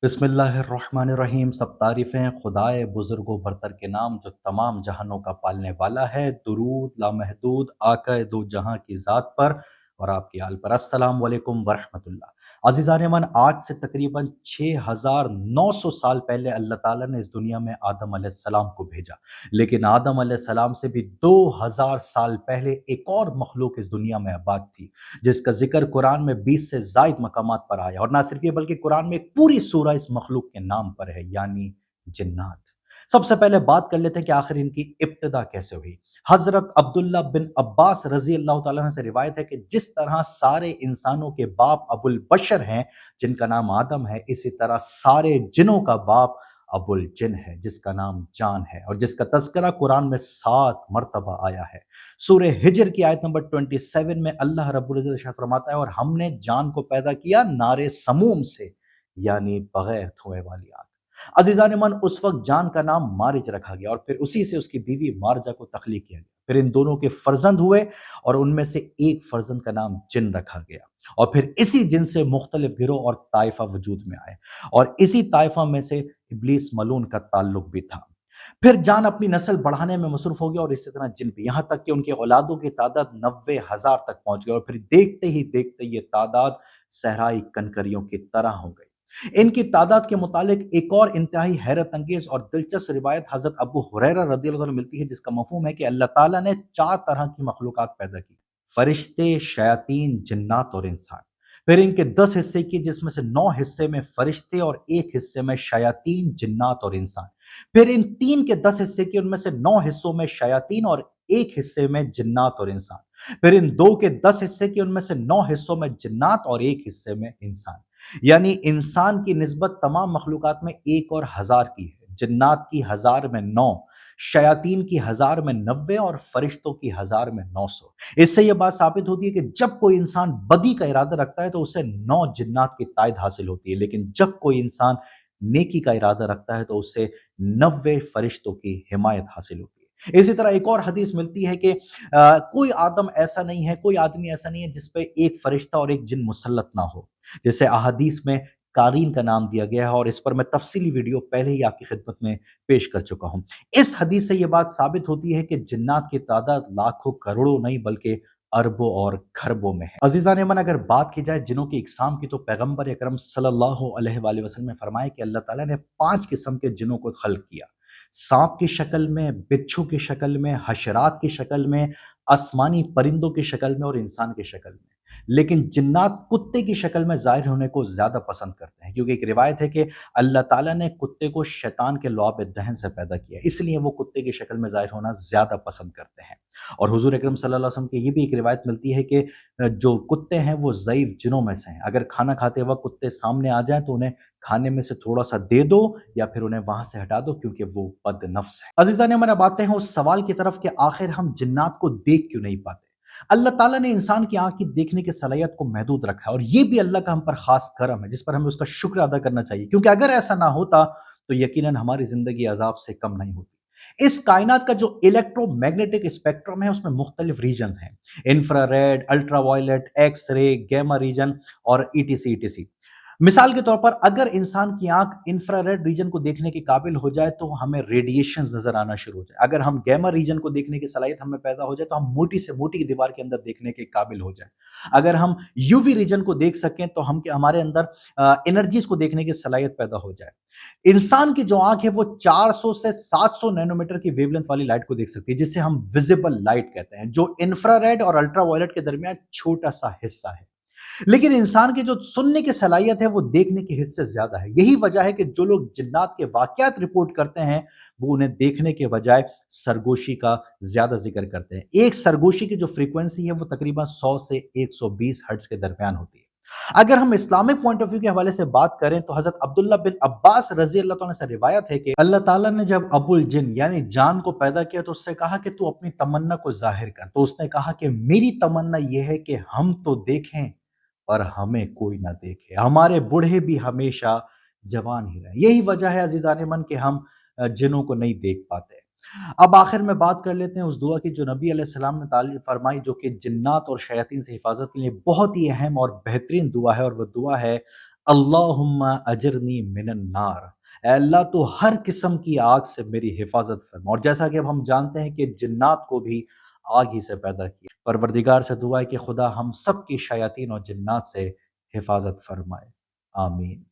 बिस्मिल्लाहिर्रहमानिर्रहीम। सब तारीफ़ें खुदाए बुज़ुर्गो बरतर के नाम जो तमाम जहानों का पालने वाला है। दुरूद लामहदूद आका दो जहां की ज़ात पर और आपकी आल पर। अस्सलाम वालेकुम वरहमतुल्लाह। अज़ीज़ान मन, आज से तकरीबन 6900 साल पहले अल्लाह ताला ने इस दुनिया में आदम अलैहिस्सलाम को भेजा। लेकिन आदम अलैहिस्सलाम से भी 2000 साल पहले एक और मखलूक इस दुनिया में आबाद थी, जिसका जिक्र कुरान में 20 से ज़ायद मकामात पर आया। और ना सिर्फ ये बल्कि कुरान में एक पूरी सूरह इस मखलूक के नाम पर है, यानी जिन्नात। सबसे पहले बात कर लेते हैं कि आखिर इनकी इब्तिदा कैसे हुई। हजरत अब्दुल्ला बिन अब्बास रजी अल्लाह तआला अन्हु से रिवायत है कि जिस तरह सारे इंसानों के बाप अबुल बशर हैं, जिनका नाम आदम है, इसी तरह सारे जिनों का बाप अबुल जिन है, जिसका नाम जान है और जिसका तज़किरा कुरान में 7 मरतबा आया है। सूरह हिजर की आयत नंबर 27 में अल्लाह रब्बुल इज़्ज़त इरशाद फरमाता है, और हमने जान को पैदा किया नारे समूम से, यानी बगैर धुएं वाली आग। अजीज़ान मन, उस वक्त जान का नाम मारिज रखा गया और फिर उसी से उसकी बीवी मारजा को तख्लीक किया गया। फिर इन दोनों के फर्जंद हुए और उनमें से एक फर्जंद का नाम जिन रखा गया। और फिर इसी जिन से मुख्तलिफ गिरोह और ताइफा वजूद में आए और इसी ताइफा में से इब्लीस मलून का ताल्लुक भी था। फिर जान अपनी नस्ल बढ़ाने में मसरूफ हो गया और इसी तरह जिन भी, यहाँ तक कि उनके औलादों की तादाद 90,000 तक पहुंच गई और फिर देखते ही देखते ये तादाद सहराई कनकरियों की तरह हो गई। इनकी तादाद के मुतालिक एक और इंतहाई हैरत अंगेज और दिलचस्प रिवायत हजरत अबू हुरैरा रदियल्लाहु अन्हु मिलती है, जिसका मफहूम है कि अल्लाह ताला ने 4 तरह की मखलूकात पैदा की: फरिश्ते, शयातीन, जिन्नात और इंसान। फिर इनके 10 हिस्से किए, जिसमें से 9 हिस्से में फरिश्ते और एक हिस्से में शयातीन, जिन्नात और इंसान। फिर इन 3 के 10 हिस्से किए, उनमें से 9 हिस्सों में शयातीन और एक हिस्से में जिन्नात और इंसान। फिर इन 2 के 10 हिस्से किए, उनमें से 9 हिस्सों में जिन्नात और एक हिस्से में इंसान। यानी इंसान की निस्बत तमाम मखलूकात में 1 और 1000 की है, जिन्नात की 1000 में 9, शयातीन की 1000 में 90 और फरिश्तों की 1000 में 900। इससे यह बात साबित होती है कि जब कोई इंसान बदी का इरादा रखता है तो उसे 9 जिन्नात की तायद हासिल होती है, लेकिन जब कोई इंसान नेकी का इरादा रखता है तो उससे 90 फरिश्तों की हिमायत हासिल होती है। इसी तरह एक और हदीस मिलती है कि कोई आदम ऐसा नहीं है, कोई आदमी ऐसा नहीं है जिस पे एक फरिश्ता और एक जिन मुसल्लत ना हो। जैसे अहादीस में कारीन का नाम दिया गया है और इस पर मैं तफसीली वीडियो पहले ही आपकी खिदमत में पेश कर चुका हूं। इस हदीस से यह बात साबित होती है कि जिन्नात की तादाद लाखों करोड़ों नहीं बल्कि अरबों और खरबों में है। अजीज़ान मन, अगर बात की जाए जिनों की इकसाम की, तो पैगंबर अकरम सल्लल्लाहु अलैहि वसल्लम ने फरमाया कि अल्लाह ताला ने 5 किस्म के जिनों को खल्क किया: सांप की शक्ल में, बिच्छू की शक्ल में, हशरात की शक्ल में, आसमानी परिंदों की शक्ल में और इंसान की शक्ल में। लेकिन जिन्नात कुत्ते की शक्ल में ज़ाहिर होने को ज़्यादा पसंद करते हैं, क्योंकि एक रिवायत है कि अल्लाह ताला ने कुत्ते को शैतान के लुआब दहन से पैदा किया, इसलिए वो कुत्ते की शक्ल में ज़ाहिर होना ज़्यादा पसंद करते हैं। और हुजूर अकरम सल्लल्लाहु अलैहि वसल्लम की ये भी एक रिवायत मिलती है कि जो कुत्ते हैं वो ज़ईफ़ जिनों में से हैं। अगर खाना खाते वक़्त कुत्ते सामने आ जाएँ तो उन्हें खाने में से थोड़ा-सा दे दो या फिर उन्हें वहाँ से हटा दो, क्योंकि वो बदनफ्स हैं। अज़ीज़ान मन, अब आते हैं उस सवाल की तरफ कि आखिर हम जिन्नात को देख क्यों नहीं पाते? अल्लाह ताला ने इंसान की आँख की देखने की सलाहियत को महदूद रखा है और ये भी अल्लाह का हम पर ख़ास करम है, जिस पर हमें उसका शुक्र अदा करना चाहिए, क्योंकि अगर ऐसा ना होता तो यकीनन हमारी ज़िंदगी अज़ाब से कम नहीं होती। इस कायनात का जो इलेक्ट्रोमैग्नेटिक स्पेक्ट्रम है उसमें मुख्तलिफ रीजन्स हैं: infrared, ultraviolet, X ray, gamma region और ईटीसी ईटीसी। मिसाल के तौर पर अगर इंसान की आंख इंफ्रारेड रीजन को देखने के काबिल हो जाए तो हमें रेडिएशंस नजर आना शुरू हो जाए। अगर हम गैमा रीजन को देखने की सलाहियत हमें पैदा हो जाए तो हम मोटी से मोटी दीवार के अंदर देखने के काबिल हो जाए। अगर हम यूवी रीजन को देख सकें तो हम हमारे अंदर एनर्जीज को देखने की सलाहियत पैदा हो जाए। इंसान की जो आंख है वो 400 से 700 नैनोमीटर की वेवलेंथ वाली लाइट को देख सकती है, जिसे हम विजिबल लाइट कहते हैं, जो इंफ्रारेड और अल्ट्रावायलेट के दरमियान छोटा सा हिस्सा है। लेकिन इंसान की जो सुनने की सलाहियत है वो देखने के हिस्से ज्यादा है। यही वजह है कि जो लोग जिन्नात के वाकयात रिपोर्ट करते हैं वो उन्हें देखने के बजाय सरगोशी का ज्यादा जिक्र करते हैं। एक सरगोशी की जो फ्रीक्वेंसी है वो तकरीबन 100 से 120 हर्ट्ज के दरमियान होती है। अगर हम इस्लामिक पॉइंट ऑफ व्यू के हवाले से बात करें तो हजरत अब्दुल्ला बिन अब्बास रजी अल्लाह तआला से रिवायत है कि अल्लाह ताला ने जब अबुल जिन यानी जान को पैदा किया तो उससे कहा कि तू अपनी तमन्ना को जाहिर कर। तो उसने कहा कि मेरी तमन्ना यह है कि हम तो देखें और हमें कोई ना देखे, हमारे बूढ़े भी हमेशा जवान ही रहे। यही वजह है अजीजान मन कि हम जिनों को नहीं देख पाते। अब आखिर में बात कर लेते हैं उस दुआ की जो नबी अलैहिस्सलाम ने तालीम फरमाई, जो कि जिन्नात और शयातीन से हिफाजत के लिए बहुत ही अहम और बेहतरीन दुआ है, और वह दुआ है اللہم اجرنی من النار، اے اللہ تو ہر قسم کی آگ سے میری حفاظت فرما۔ اور جیسا کہ اب ہم جانتے ہیں کہ جنات کو بھی آگ ہی سے پیدا کیا، پروردگار سے دعا ہے کہ خدا ہم سب کی شیاطین اور جنات سے حفاظت فرمائے، آمین۔